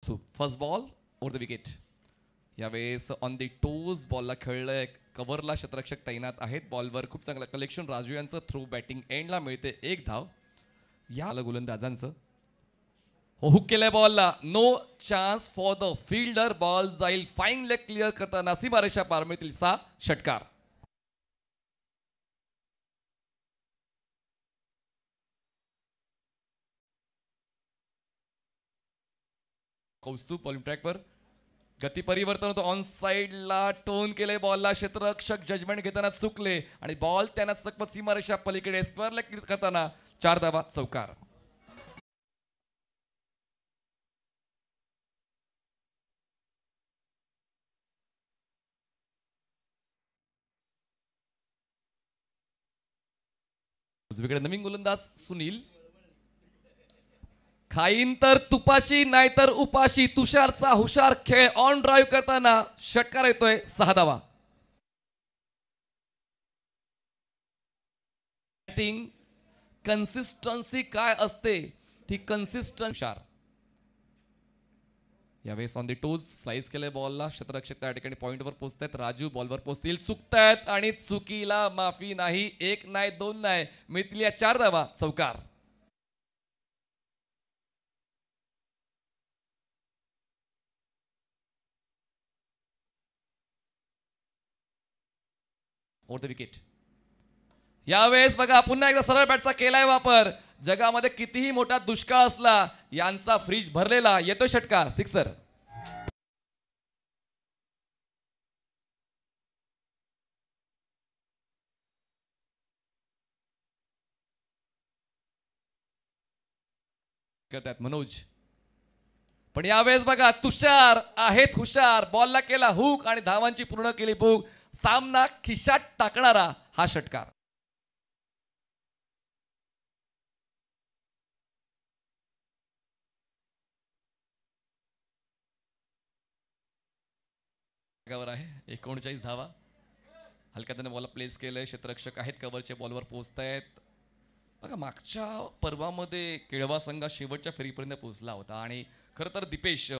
Kaustubh first ball over the wicket. यावेळेस on the toes बॉलला खेळलंय, कव्हरला क्षेत्ररक्षक तैनात आहेत. बॉलवर खूप चांगलं कलेक्शन राजू यांचं. थ्रू बॅटिंग एंडला मिळते एक धाव. या गोलंदाजांचं हुक केलंय बॉलला. No chance for the fielder. Ball जाईल फाईन लेग क्लिअर करताना सीमा रेषा पार मिळतील 6 षटकार. कौस्तुभ बॉलिंग ट्रॅकवर. गती परिवर्तन होतं. ऑन साइडला टोन केले बॉलला. क्षेत्ररक्षक जजमेंट घेताना चुकले आणि बॉल त्यांना चकमत सीमारेषा पलीकडे स्क्वेअर लेग करताना 4 धावा चौकार. उजवीकडे नवीन गोलंदाज सुनील. खाईन तर तुपाशी नाहीतर उपाशी. तुषारचा हुशार खेळ ऑन ड्राईव्ह करताना षटकार येतोय 6 धावा. बॅटिंग कन्सिस्टन्सी काय असते ती कन्सिस्टंट. हुशार यावेळेस ऑन द टोज स्लाइस केले बॉलला. क्षेत्ररक्षक त्या ठिकाणी पॉइंटवर पोहोचतायत. राजू बॉलवर पोहोचतील. चुकतायत आणि चुकीला माफी नाही. 1 नाही 2 नाही मिळतील या 4 धावा चौकार. Over the wicket. यावेळेस बघा पुन्हा एकदा सरळ बॅटचा केलाय वापर. जगामध्ये कितीही मोठा दुष्काळ असला यांचा फ्रीज भरलेला. येतोय षटकार सिक्सर. करतात मनोज. पण यावेळेस बघा तुषार आहेत हुशार. बॉलला केला हुक आणि धावांची पूर्ण केली भूक. सामना खिशात टाकणारा हा षटकार. आहे 39 धावा. हलक्या त्याने बॉल प्लेस केलंय. क्षेत्ररक्षक आहेत कव्हरचे बॉलवर पोहोचतायत. बघा मागच्या पर्वामध्ये केळवा संघ शेवटच्या फेरीपर्यंत पोहोचला होता आणि खरं तर दीपेश